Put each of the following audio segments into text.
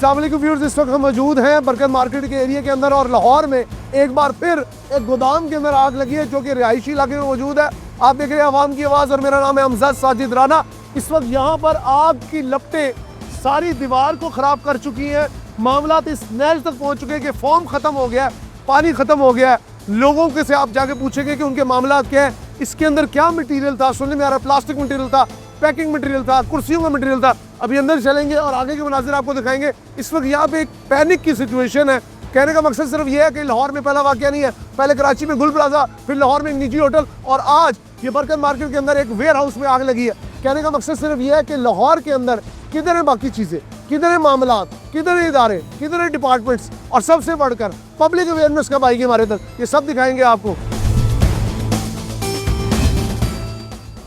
अस्सलाम वालेकुम व्यूअर्स, इस वक्त हम मौजूद हैं बरकत मार्केट के एरिया के अंदर और लाहौर में एक बार फिर एक गोदाम के अंदर आग लगी है जो कि रिहायशी इलाके में मौजूद है। आप देख रहे हैं अवाम की आवाज़ और मेरा नाम है अमजद साजिद राना। इस वक्त यहाँ पर आग की लपटें सारी दीवार को ख़राब कर चुकी हैं। मामला इस नहज तक पहुँच चुके हैं कि फोम ख़त्म हो गया है, पानी ख़त्म हो गया है। लोगों के से आप जाके पूछेंगे कि उनके मामला क्या है, इसके अंदर क्या मटीरियल था। सुनने में आ रहा है प्लास्टिक मटीरियल था, पैकिंग मटेरियल था, कुर्सियों का मटेरियल था। अभी अंदर चलेंगे और आगे के मनाजिर आपको दिखाएंगे। इस वक्त यहाँ पे एक पैनिक की सिचुएशन है। कहने का मकसद सिर्फ ये है कि लाहौर में पहला वाकया नहीं है, पहले कराची में गुल प्लाजा, फिर लाहौर में एक निजी होटल और आज ये बरकत मार्केट के अंदर एक वेयर हाउस में आग लगी है। कहने का मकसद सिर्फ ये है कि लाहौर के अंदर किधर है बाकी चीज़ें, किधर है मामला, किधर है इदारे, किधर है डिपार्टमेंट्स और सबसे बढ़कर पब्लिक अवेयरनेस कब आएगी हमारे तक, ये सब दिखाएंगे आपको।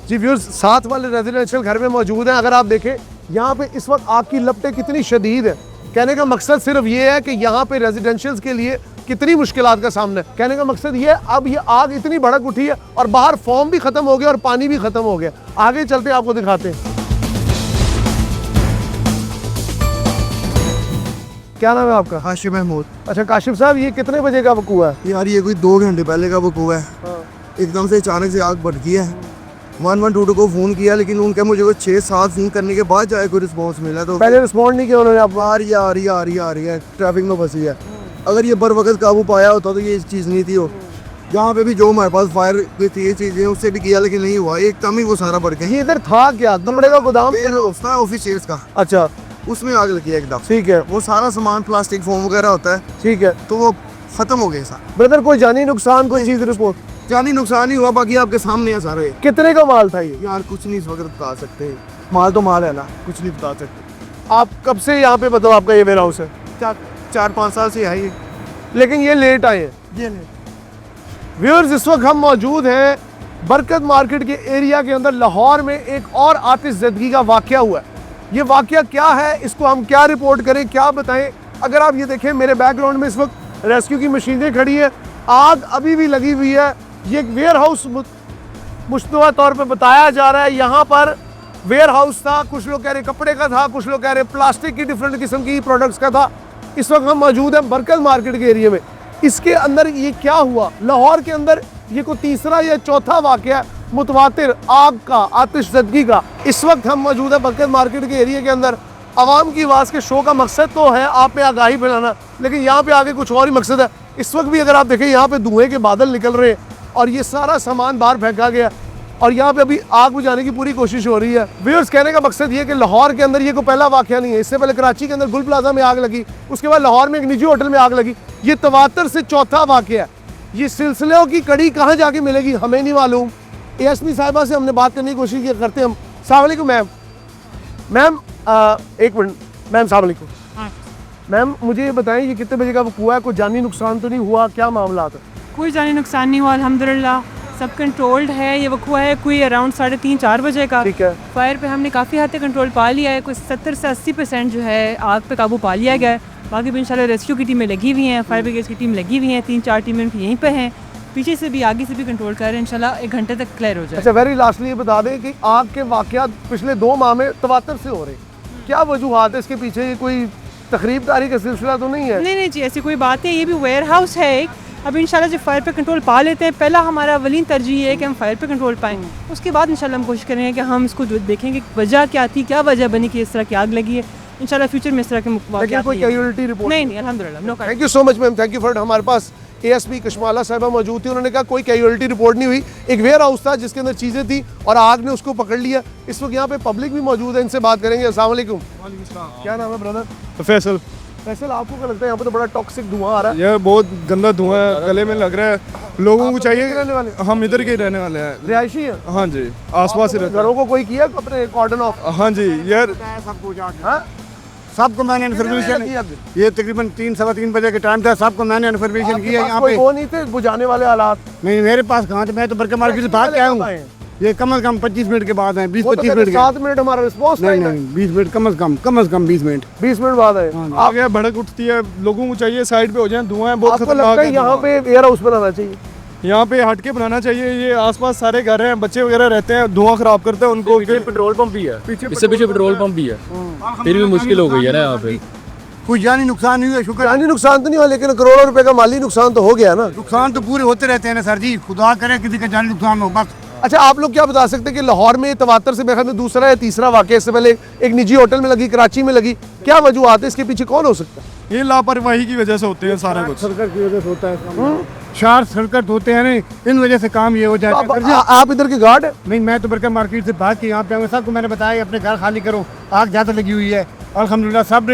जी व्यूअर्स, साथ वाले रेजिडेंशियल घर में मौजूद हैं। अगर आप देखें यहाँ पे इस वक्त आग की लपटें कितनी शदीद है। कहने का मकसद सिर्फ ये है कि यहाँ पे रेजिडेंशियल्स के लिए कितनी मुश्किलात का सामना है। कहने का मकसद ये है, अब ये आग इतनी भड़क उठी है और बाहर फोम भी खत्म हो गया और पानी भी खत्म हो गया। आगे चलते आपको दिखाते हैं। क्या नाम है आपका? काशिफ महमूद। अच्छा काशिफ साहब, ये कितने बजे का वकूआ है? यार ये कोई 2 घंटे पहले का वकूआ है। एकदम से अचानक से आग भड़की है। 112 को फ़ोन किया लेकिन उनका मुझे को 6-7 फ़ोन करने के बाद जाए कोई रिस्पॉन्स मिला। तो पहले रिस्पॉन्ड नहीं किया उन्होंने? आप आ रही है ट्रैफिक में फंसी है। अगर ये बर वक्त काबू पाया होता तो ये चीज़ नहीं थी। हो यहाँ पे भी जो हमारे पास फायर थी ये चीज़ें उससे भी किया लेकिन नहीं हुआ, एक तम ही वो सारा बढ़ गया। ये इधर था क्या? दमड़े का गोदाम ऑफिस का। अच्छा, उसमें आग लगी है एकदम। ठीक है। वो सारा सामान प्लास्टिक फोम वगैरह होता है, ठीक है, तो वो ख़त्म हो गया सारा। ब्रदर कोई जानी नुकसान, कोई चीज़ रिपोर्ट? जानी नुकसान ही हुआ, बाकी आपके सामने है सारे। कितने का माल था ये? यार कुछ नहीं इस वक्त बता सकते, माल तो माल है ना, कुछ नहीं बता सकते। आप कब से यहाँ पे बताओ आपका ये वेयर हाउस है? 4-5 साल से है ये। लेकिन ये लेट आए हैं। ये नहीं। व्यूअर्स, इस वक्त हम मौजूद हैं बरकत मार्केट के एरिया के अंदर। लाहौर में एक और आतिशज़दगी का वाकया हुआ है। ये वाकया क्या है, इसको हम क्या रिपोर्ट करें, क्या बताएं? अगर आप ये देखें मेरे बैकग्राउंड में इस वक्त रेस्क्यू की मशीनें खड़ी है, आग अभी भी लगी हुई है। ये एक वेयर हाउस मुश्तबा तौर पे बताया जा रहा है। यहाँ पर वेयर हाउस था, कुछ लोग कह रहे कपड़े का था, कुछ लोग कह रहे प्लास्टिक की डिफरेंट किस्म की प्रोडक्ट्स का था। इस वक्त हम मौजूद हैं बरकत मार्केट के एरिया में। इसके अंदर ये क्या हुआ, लाहौर के अंदर ये कोई तीसरा या चौथा वाकया मुतवातिर आग का, आतिशज़दगी का। इस वक्त हम मौजूद है बरकत मार्केट के एरिया के अंदर। आवाम की आवाज़ के शो का मकसद तो है आप में आगाही फैलाना, लेकिन यहाँ पे आगे कुछ और ही मकसद है। इस वक्त भी अगर आप देखें यहाँ पे धुएं के बादल निकल रहे हैं और ये सारा सामान बाहर फेंका गया और यहाँ पे अभी आग बुझाने की पूरी कोशिश हो रही है। व्यूअर्स, कहने का मकसद ये कि लाहौर के अंदर ये कोई पहला वाकया नहीं है। इससे पहले कराची के अंदर गुल प्लाजा में आग लगी, उसके बाद लाहौर में एक निजी होटल में आग लगी। ये तवातर से चौथा वाकया है। ये सिलसिलों की कड़ी कहाँ जाके मिलेगी हमें नहीं मालूम। ASP साहिबा से हमने बात करने की कोशिश करते हैं हम। अस्सलाम वालेकुम मैम। मैम एक मिनट मैम, अस्सलाम वालेकुम। मैम मुझे ये बताएं, ये कितने बजे का वकूआ है? कोई जानी नुकसान तो नहीं हुआ? क्या मामला था? कोई जानी नुकसान नहीं हुआ अल्हम्दुलिल्लाह, सब कंट्रोल्ड है। ये वकूआ है कोई अराउंड 3:30-4 बजे का। ठीक है। फायर पे हमने काफ़ी हद तक कंट्रोल पा लिया है। कोई 70 से 80% जो है आग पे काबू पा लिया गया है। बाकी भी इंशाल्लाह रेस्क्यू की टीमें लगी हुई हैं, फायर ब्रिगेड की टीम लगी हुई हैं, 3-4 टीमें उनकी यहीं पे हैं। पीछे से भी आगे से भी कंट्रोल कर रहे हैं, इंशाल्लाह 1 घंटे तक क्लियर हो जाए। अच्छा, वेरी लास्टली ये बता दें कि आग के वाकयात पिछले 2 माह में तवातर से हो रहे हैं। क्या वजूहात है इसके पीछे? कोई तकरीबदारी का सिलसिला तो नहीं है? नहीं जी, ऐसी कोई बात नहीं। ये भी वेयर हाउस है एक। अब इंशाल्लाह जब फायर पे कंट्रोल पा लेते हैं, पहला हमारा अवलीन तरजीह है कि हम फायर पे कंट्रोल पाएँ। उसके बाद इंशाल्लाह हम कोशिश करेंगे कि हम इसको देखेंगे वजह क्या थी, क्या वजह बनी कि इस तरह की आग लगी है। इंशाल्लाह फ्यूचर में इस तरह के लेकिन कोई कैजुअलिटी रिपोर्ट नहीं अल्हम्दुलिल्लाह no. Thank you so much ma'am, thank you for. हमारे पास ASP कशमाला साहिबा मौजूद थी, उन्होंने कहा कोई कैजुअलिटी रिपोर्ट नहीं हुई। एक वेयर हाउस था जिसके अंदर चीज़ें थी और आग ने उसको पकड़ लिया। इस वक्त यहाँ पे पब्लिक भी मौजूद है, इनसे बात करेंगे। अस्सलाम वालेकुम। क्या नाम है ब्रदर? फैसल। फैसल, आपको क्या लगता है यहाँ पे तो बड़ा टॉक्सिक धुआं आ रहा है? यह बहुत गंदा धुआं है, गले में लग रहा है। लोगों को चाहिए, रहने वाले हम इधर के रहने वाले हैं। रिहायशी है? हाँ जी, आसपास ही रहते घरों को कोई किया अपने कॉर्डन ऑफ? हैं। हाँ जी यार, सबको मैंने इन्फॉर्मेशन, ये तकरीबन 3-3:15 बजे के टाइम था, सबको मैंने इन्फॉर्मेशन की है। यहाँ पे वो नहीं थे बुझाने वाले हालात? नहीं, मेरे पास कहाँ थे, मैं तो बरकत मार्केट से भाग के आया हूँ। ये कम से कम 25 मिनट के बाद है, 20-25 मिनट के। 7 मिनट हमारा रिस्पॉन्स नहीं 20 मिनट कम से कम 20 मिनट। 20 मिनट बाद है। आगे भड़क उठती है, लोगों को चाहिए साइड पे हो जाए। धुआं है बहुत आपको लगता है यहाँ पे वेयर हाउस बनाना चाहिए? यहाँ पे हट के बनाना चाहिए। ये आसपास सारे घर हैं, बच्चे वगैरह रहते हैं, धुआं खराब करते हैं उनको। पेट्रोल पंप भी है, इससे पीछे पेट्रोल पंप भी है, फिर भी मुश्किल हो गई है ना यहाँ पे। कोई जानी नुकसान नहीं हुआ, शुक्र। जानी नुकसान तो नहीं हुआ, लेकिन करोड़ों रुपए का माली नुकसान तो हो गया ना। नुकसान तो पूरे होते रहते हैं ना सर जी, खुदा करे किसी का जानी नुकसान हो बस। अच्छा, आप लोग क्या बता सकते हैं कि लाहौर में तवातर से मेरे ख्याल में दूसरा या तीसरा वाकया, इससे पहले एक निजी होटल में लगी, कराची में लगी, क्या वजूहत है, इसके पीछे कौन हो सकता है? ये लापरवाही की वजह से होते हैं सारा कुछ। सर्कट की वजह से होता है, शार्ट सर्कट होते हैं ना, इन वजह से काम ये हो तो जाता है। आप इधर के गार्ड है? नहीं, मैं तो बरकर मार्केट से भाग के यहाँ पे आऊँ, सबको मैंने बताया अपने घर खाली करो, आग ज़्यादा लगी हुई है। अल्हम्दुलिल्लाह सब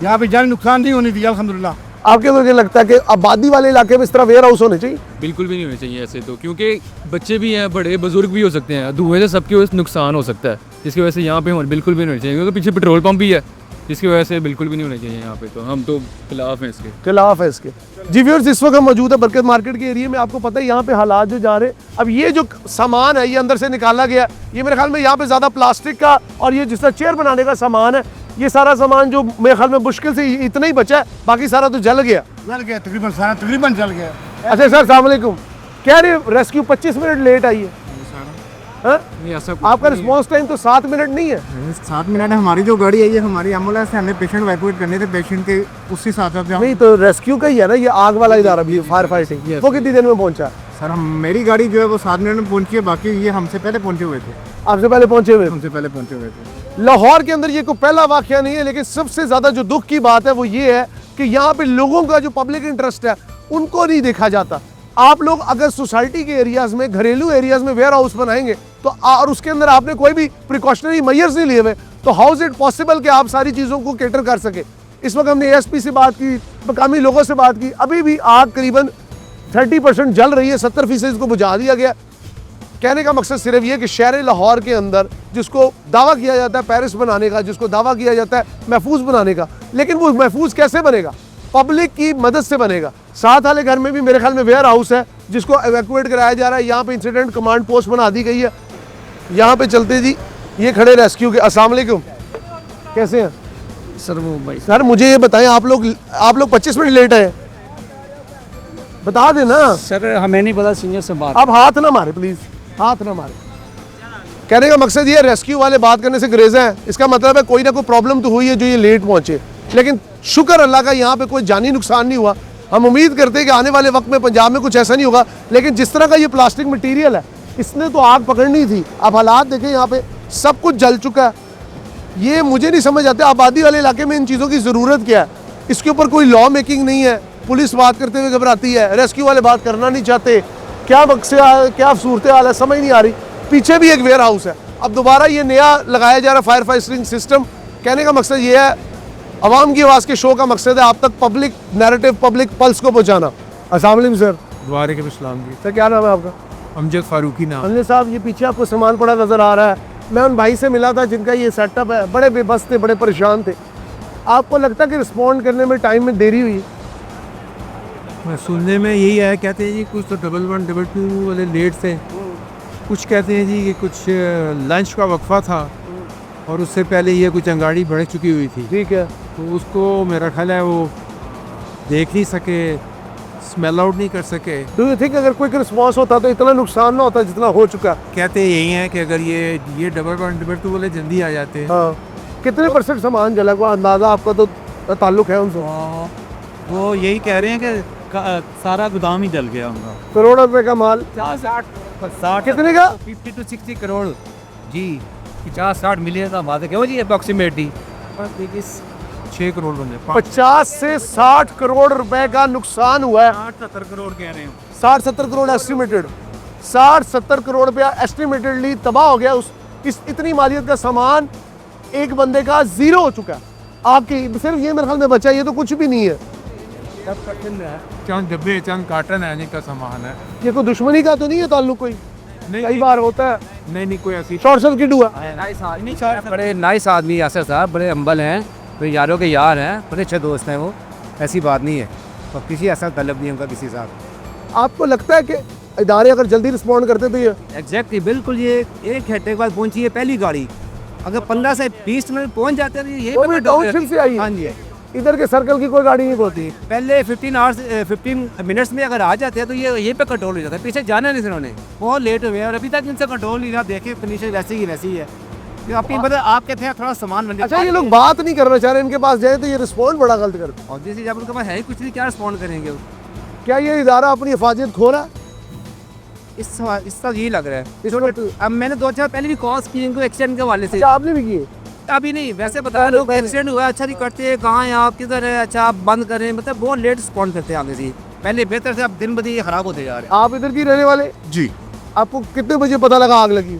यहाँ पे जान नुकसान नहीं होनी थी अल्हम्दुलिल्लाह। आपके तो ये लगता है कि आबादी वाले इलाके में इस तरह वेयर हाउस होने चाहिए? बिल्कुल भी नहीं होने चाहिए ऐसे तो, क्योंकि बच्चे भी हैं, बड़े बुजुर्ग भी हो सकते हैं, धुएं से सबके वजह से नुकसान हो सकता है, जिसकी वजह से यहाँ पे बिल्कुल भी नहीं होने चाहिए, क्योंकि पीछे पेट्रोल पंप भी है, जिसकी वजह से बिल्कुल भी नहीं होने चाहिए यहाँ पे। तो हम तो खिलाफ हैं इसके। खिलाफ है इसके। जी व्यूअर्स, इस वक्त हम मौजूद है बरकत मार्केट के एरिया में। आपको पता है यहाँ पे हालात जो जा रहे हैं, अब ये जो सामान है ये अंदर से निकाला गया, ये मेरे ख्याल में यहाँ पे ज़्यादा प्लास्टिक का और ये जिस तरह चेयर बनाने का सामान है, ये सारा सामान जो मेरे ख्याल में मुश्किल से इतना ही बचा है, बाकी सारा तो जल गया। तकरीबन सारा तकरीबन जल गया। अच्छा सर, अस्सलाम वालेकुम। कह रहे रेस्क्यू 25 मिनट लेट आई है, हाँ? आपका रिस्पॉन्स टाइम तो 7 मिनट नहीं है। 7 मिनट है। हमारी जो गाड़ी आई है, हमारी एम्बुलेंस है, हमें पेशेंट इवैक्यूएट करने थे, पेशेंट के उसी साथ साथ नहीं तो रेस्क्यू का ही है ना, ये आग वाला इदारा भी, फायर फाइटिंग, वो कितनी देर में पहुंचा? सर मेरी गाड़ी जो है वो 7 मिनट में पहुंची है, बाकी ये हमसे पहले पहुंचे हुए थे। आपसे पहले पहुंचे हुए? हमसे पहले पहुंचे हुए थे। लाहौर के अंदर ये कोई पहला वाकया नहीं है, लेकिन सबसे ज्यादा जो दुख की बात है वो ये है कि यहाँ पे लोगों का जो पब्लिक इंटरेस्ट है उनको नहीं देखा जाता। आप लोग अगर सोसाइटी के एरियाज में, घरेलू एरियाज में वेयर हाउस बनाएंगे तो और उसके अंदर आपने कोई भी प्रिकॉशनरी मेजर्स नहीं लिए हुए, तो हाउ इज इट पॉसिबल कि आप सारी चीज़ों को कैटर कर सके? इस वक्त हमने एएसपी से बात की, मकामी लोगों से बात की, अभी भी आग करीबन 30% जल रही है, 70% इसको बुझा दिया गया। कहने का मकसद सिर्फ ये कि शहर लाहौर के अंदर जिसको दावा किया जाता है पेरिस बनाने का, जिसको दावा किया जाता है महफूज बनाने का, लेकिन वो महफूज कैसे बनेगा? पब्लिक की मदद से बनेगा। साथ वाले घर में भी मेरे ख्याल में वेयर हाउस है जिसको एवैक्यूएट कराया जा रहा है। यहाँ पे इंसिडेंट कमांड पोस्ट बना दी गई है। यहाँ पे चलते जी, ये खड़े रेस्क्यू के। अस्सलाम वालेकुम, कैसे हैं सर? वो भाई सर मुझे ये बताएं, आप लोग 25 मिनट लेट आए, बता देना। सर हमें नहीं पता, सीनियर से बात। आप हाथ ना मारे प्लीज, हाथ ना मारे। कहने का मकसद ये, रेस्क्यू वाले बात करने से गुरेजा हैं, इसका मतलब है कोई ना कोई प्रॉब्लम तो हुई है जो ये लेट पहुंचे, लेकिन शुक्र अल्लाह का यहाँ पे कोई जानी नुकसान नहीं हुआ। हम उम्मीद करते हैं कि आने वाले वक्त में पंजाब में कुछ ऐसा नहीं होगा, लेकिन जिस तरह का ये प्लास्टिक मटीरियल है, इसने तो आग पकड़नी थी। अब हालात देखें, यहाँ पे सब कुछ जल चुका है। ये मुझे नहीं समझ आता, आबादी वाले इलाके में इन चीज़ों की ज़रूरत क्या है? इसके ऊपर कोई लॉ मेकिंग नहीं है। पुलिस बात करते हुए घबराती है, रेस्क्यू वाले बात करना नहीं चाहते। क्या मकसद, क्या सूरत हाल है, समझ नहीं आ रही। पीछे भी एक वेयर हाउस है, अब दोबारा ये नया लगाया जा रहा है फायर फाइटिंग सिस्टम। कहने का मकसद ये है, अवाम की आवाज़ के शो का मकसद है आप तक पब्लिक नैरेटिव, पब्लिक पल्स को पहुँचाना। अस्सलाम वालेकुम सर। वालेकुम अस्सलाम जी। सर क्या नाम है आपका? अमजद फारूकी नाम। अनिल साहब, ये पीछे आपको सामान पड़ा नज़र आ रहा है। मैं उन भाई से मिला था जिनका ये सेटअप है, बड़े बेबस थे, बड़े परेशान थे। आपको लगता है कि रिस्पॉन्ड करने में टाइम में देरी हुई? मैं सुनने में यही आया, कहते हैं जी कुछ तो 11 22 वाले लेट थे, कुछ कहते हैं जी कि कुछ लंच का वक्फा था और उससे पहले ये कुछ अंगाड़ी बढ़ चुकी हुई थी, ठीक है। तो उसको मेरा ख्याल है वो देख नहीं सके, स्मेल आउट नहीं कर सके। डू यू थिंक अगर क्विक रिस्पॉन्स होता तो इतना नुकसान ना होता जितना हो चुका? कहते यही हैं कि अगर ये 11 22 वाले जल्दी आ जाते। हाँ, कितने % सामान जला को अंदाज़ा आपका तो ताल्लुक है उनसे? वो यही कह रहे हैं कि सारा गोदाम ही जल गया उनका। करोड़ रुपए का माल? 60 कितने का? 50 to 60 करोड़ जी, 50-60 मिलियन का बात है। क्यों जी अप्रॉक्सीमेटली 6 करोड़ बने, 50 से 60 करोड़ रुपए का नुकसान हुआ है। 60-70 करोड़ कह रहे हैं। 60-70 करोड़ एस्टिमेटेड, 60-70 करोड़ रुपया एस्टिमेटेडली तबाह हो गया। इस इतनी मालियत का सामान एक बंदे का जीरो हो चुका है। आपकी सिर्फ ये मेरे ख्याल में बचा, ये तो कुछ भी नहीं है। चंद डब्बे, चंद कार्टन है जिनका सामान है। ये कोई दुश्मनी का तो नहीं है ताल्लुक कोई? नहीं, कई बार होता है। नहीं कोई ऐसी शॉर्ट सर्किट हुआ। बड़े नाइस आदमी यासर साहब, बड़े अम्बल हैं, तो यारों के यार हैं, बड़े अच्छे दोस्त हैं वो, ऐसी बात नहीं है, और किसी ऐसा तलब नहीं उनका किसी साथ। आपको लगता है कि इदारे अगर जल्दी रिस्पॉन्ड करते तो ये? एग्जैक्टली, बिल्कुल। ये 1 घंटे के बाद पहुंची है पहली गाड़ी, अगर 15 से 20 मिनट पहुंच जाते हैं तो ये वो भी टाउनशिप से आई है? हाँ जी, इधर के सर्कल की कोई गाड़ी नहीं पहुंची? पहले 15 मिनट्स में अगर आ जाते हैं तो ये पे कंट्रोल हो जाता है, पीछे जाना नहीं उन्होंने, बहुत लेट हुए हैं और अभी तक इनसे कंट्रोल नहीं रहा। देखिए कंडीशन वैसी ही है। अपनी मतलब आप कहते हैं थोड़ा सामान बन अच्छा ये लोग बात नहीं करना चाह रहे, इनके पास जाए तो ये रिस्पॉन्ड बड़ा गलत करते हैं। ऑब्वियसली जब उनके पास है ही कुछ नहीं, क्या रिस्पॉन्ड करेंगे वो? क्या ये इदारा अपनी हिफाजत खो रहा है? इसका यही लग रहा है। अब मैंने 2 चार पहले भी कॉल्स की इनको एक्सीडेंट के हवाले से। अच्छा आपने भी किए? अभी नहीं, वैसे बता रहे लोग एक्सीडेंट हुआ, अच्छा नहीं करते, कहाँ हैं आप, किधर है, अच्छा आप बंद करें, मतलब बहुत लेट रिस्पॉन्ड करते हैं आगे से। पहले बेहतर से, अब दिन ब दिन ये खराब होते जा रहे हैं। आप इधर की रहने वाले? जी, आपको कितने बजे पता लगा आग लगी?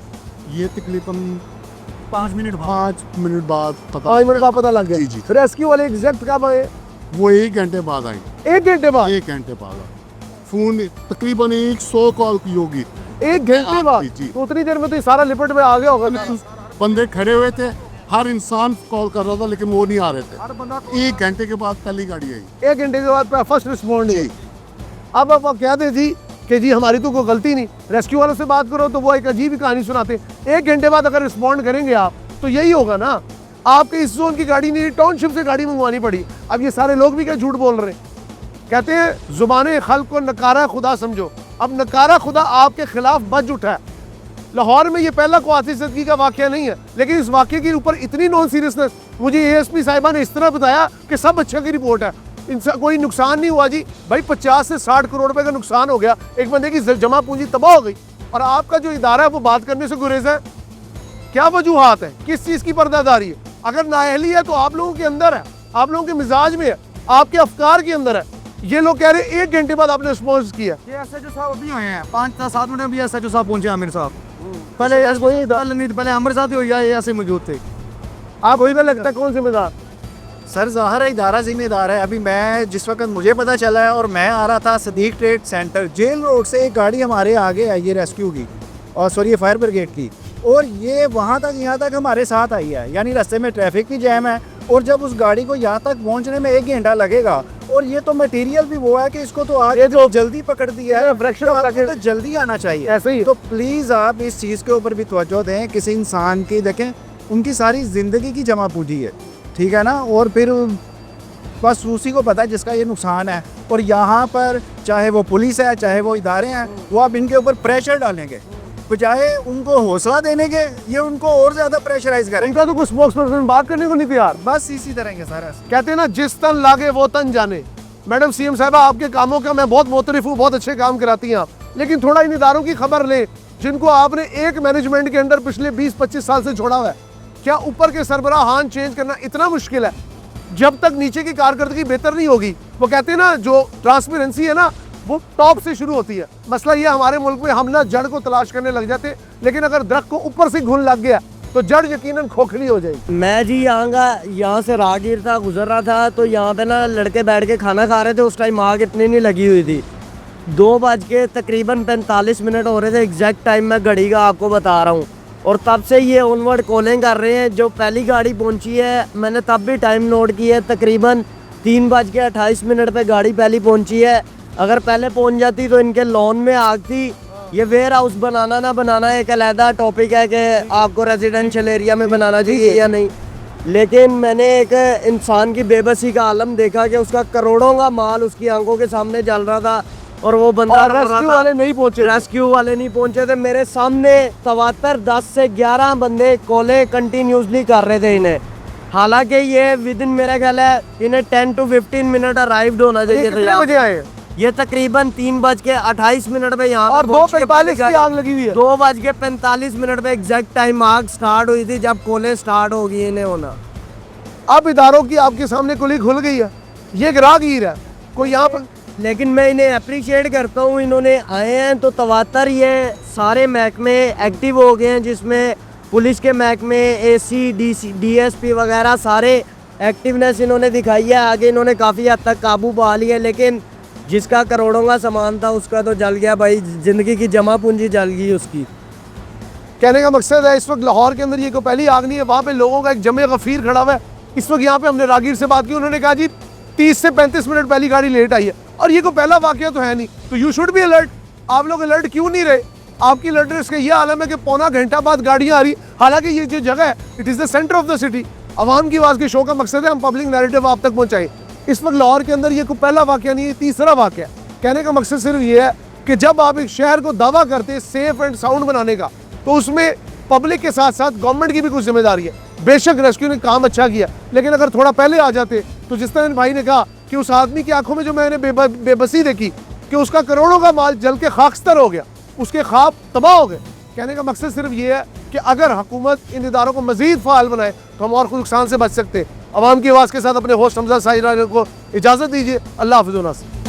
ये तकरीबन 5 मिनट 5 मिनट बाद पता, 5 मिनट का पता लग गया। जी, जी। रेस्क्यू वाले एग्जैक्ट कब आए? वो 1 घंटे बाद आई, 1 घंटे बाद? 1 घंटे बाद आई। फ़ोन तकरीबन 100 कॉल की होगी। 1 घंटे बाद? जी। तो उतनी देर में तो ये सारा लिपट में आ गया होगा। बंदे खड़े हुए थे, हर इंसान कॉल कर रहा था लेकिन वो नहीं आ रहे थे। 1 घंटे के बाद पहली गाड़ी आई। 1 घंटे के बाद फर्स्ट रिस्पॉन्ड नहीं। अब आप कह दे जी कि जी हमारी तो कोई गलती नहीं, रेस्क्यू वालों से बात करो तो वो एक अजीब ही कहानी सुनाते। 1 घंटे बाद अगर रिस्पॉन्ड करेंगे आप तो यही होगा ना, आपके इस जोन की गाड़ी नहीं, टाउनशिप से गाड़ी मंगवानी पड़ी। अब ये सारे लोग भी क्या झूठ बोल रहे हैं? कहते हैं जुबान खल्क को नकारा खुदा समझो। अब नकारा खुदा आपके खिलाफ बज उठा है। लाहौर में ये पहला कोई आतिशदगी का वाक़या नहीं है, लेकिन इस वाक़े के ऊपर इतनी नॉन सीरियसनेस, मुझे एएसपी साहिबा ने इस तरह बताया कि सब अच्छे की रिपोर्ट है, इनसे कोई नुकसान नहीं हुआ जी। भाई 50 से 60 करोड़ रुपए का नुकसान हो गया, एक बंदे की जमा पूंजी तबाह हो गई, और आपका जो इदारा है वो बात करने से गुरेज है। क्या वजूहात है, किस चीज़ की पर्दादारी है? अगर नाअहली है तो आप लोगों के अंदर है, आप लोगों के मिजाज में है, आपके अफकार के अंदर है। ये लोग कह रहे हैं 1 घंटे बाद आपने रिस्पॉन्स किया। ये एसएचओ साहब अभी आए हैं, 5-7 मिनट में भी एसएचओ साहब पहुंचे आमिर साहब। पहले पहले हमारे साथ ही हो, या ऐसे मौजूद थे। आप वही में लगता है कौन जिम्मेदार? सर ज़ाहिर है इदारा जिम्मेदार है। अभी मैं जिस वक्त मुझे पता चला है और मैं आ रहा था Sadiq trade centre, jail road से एक गाड़ी हमारे आगे आई है रेस्क्यू की, और सॉरी फायर ब्रिगेड की, और ये वहाँ तक यहाँ तक हमारे साथ आई है। यानी रास्ते में ट्रैफिक की जैम है, और जब उस गाड़ी को यहाँ तक पहुँचने में 1 घंटा लगेगा, और ये तो मटेरियल भी वो है कि इसको तो आज जो जल्दी पकड़ दिया है, फ्रैक्शन ऑफ सेकंड तो जल्दी आना चाहिए। ऐसे ही तो प्लीज़ आप इस चीज़ के ऊपर भी तवज्जो दें। किसी इंसान की देखें, उनकी सारी ज़िंदगी की जमा पूंजी है, ठीक है ना, और फिर बस उसी को पता है जिसका ये नुकसान है। और यहाँ पर चाहे वो पुलिस है, चाहे वो इदारे हैं, वो आप इनके ऊपर प्रेशर डालेंगे बजाय उनको हौसला देने के, ये उनको और ज़्यादा प्रेशराइज करें। इनका तो कुछ स्पोक्स पर्सन बात करने को नहीं तैयार। बस इसी तरह के सारा कहते हैं ना, जिस तन लागे वो तन जाने। मैडम सीएम साहबा, आपके कामों का मैं बहुत मोतरफ हूँ, बहुत अच्छे काम कराती हैं आप, लेकिन थोड़ा इन इदारों की खबर लें जिनको आपने एक मैनेजमेंट के अंदर पिछले 20-25 साल से छोड़ा हुआ है। क्या ऊपर के सरबराहान चेंज करना इतना मुश्किल है? जब तक नीचे की कारकर्दगी बेहतर नहीं होगी, वो कहते हैं ना, जो ट्रांसपेरेंसी है ना, वो टॉप से शुरू होती है। मसला ये हमारे मुल्क में हम ना जड़ को तलाश करने लग जाते, लेकिन अगर दरख्त को ऊपर से घुन लग गया तो जड़ यकीनन खोखली हो जाएगी। मैं जी यहाँ से राहगीर था, गुजर रहा था, तो यहाँ पे ना लड़के बैठ के खाना खा रहे थे। उस टाइम आग इतनी नहीं लगी हुई थी। 2 बज के तकरीबन 45 मिनट हो रहे थे, एग्जैक्ट टाइम मैं घड़ी का आपको बता रहा हूँ, और तब से ये ऑनवर्ड कॉलिंग कर रहे हैं। जो पहली गाड़ी पहुँची है, मैंने तब भी टाइम नोट किया है, तकरीबन 3 बज के 28 मिनट पे गाड़ी पहली पहुँची है। अगर पहले पहुँच जाती तो इनके लॉन में आग थी। ये वेयर हाउस बनाना ना बनाना एक अलहदा टॉपिक है कि आपको रेजिडेंशियल एरिया में बनाना चाहिए या नहीं, लेकिन मैंने एक इंसान की बेबसी का आलम देखा कि उसका करोड़ों का माल उसकी आंखों के सामने चल रहा था, और वो बंदा रेस्क्यू वाले नहीं पहुंचे। रेस्क्यू वाले नहीं पहुंचे थे। मेरे सामने तवातर 10 से 11 बंदे कॉले कंटिन्यूसली कर रहे थे इन्हें, हालांकि ये विद इन मेरा ख्याल है इन्हें 10 to 15 मिनट अराइव्ड होना चाहिए। कितने बजे आए? ये तकरीबन 3 बज के 28 मिनट पे यहाँ और 2:45 की आग लगी हुई है। 2 बज के 45 मिनट पे एग्जैक्ट टाइम आग स्टार्ट हुई थी, जब कोले स्टार्ट हो गई इन्हें होना। अब इदारों की आपके सामने कुली खुल गई है, ये राहगीर है कोई यहाँ पर। लेकिन मैं इन्हें अप्रिशिएट करता हूँ, इन्होंने आए हैं तो तवातर ये सारे महकमे एक्टिव हो गए हैं, जिसमें पुलिस के महकमे, एसी, डीएसपी वगैरह सारे एक्टिवनेस इन्होंने दिखाई है। आगे इन्होंने काफ़ी हद तक काबू पा लिया, लेकिन जिसका करोड़ों का सामान था उसका तो जल गया भाई, ज़िंदगी की जमा पूंजी जल गई उसकी। कहने का मकसद है, इस वक्त लाहौर के अंदर ये कोई पहली आग नहीं है, वहाँ पे लोगों का एक जमे गफीर खड़ा हुआ है। इस वक्त यहाँ पे हमने राहगीर से बात की, उन्होंने कहा जी 30 से 35 मिनट पहली गाड़ी लेट आई है, और ये कोई पहला वाकया तो है नहीं, तो यू शुड बी अलर्ट। आप लोग अलर्ट क्यों नहीं रहे? आपकी अलर्टनेस का ये आलम है कि पौना घंटा बाद गाड़ियाँ आ रही, हालांकि ये जो जगह है it is the centre of the city. अवाम की आवाज़ के शो का मकसद है हम पब्लिक नैरेटिव आप तक पहुँचाएं। इस वक्त लाहौर के अंदर ये कोई पहला वाकया नहीं है, तीसरा वाकया। कहने का मकसद सिर्फ ये है कि जब आप एक शहर को दावा करते हैं सेफ एंड साउंड बनाने का, तो उसमें पब्लिक के साथ साथ गवर्नमेंट की भी कुछ जिम्मेदारी है। बेशक रेस्क्यू ने काम अच्छा किया, लेकिन अगर थोड़ा पहले आ जाते तो जिस तरह इन भाई ने कहा कि उस आदमी की आंखों में जो मैंने बेबसी देखी कि उसका करोड़ों का माल जल के खाकस्तर हो गया, उसके ख्वाब तबाह हो गए। कहने का मकसद सिर्फ ये है कि अगर हुकूमत इन इदारों को मजीद फ़ाल बनाए तो हम और खुद नुकसान से बच सकते हैं। अवाम की आवाज़ के साथ अपने होस्ट हमजा साहिरा को इजाज़त दीजिए। अल्लाह हाफ़िज़।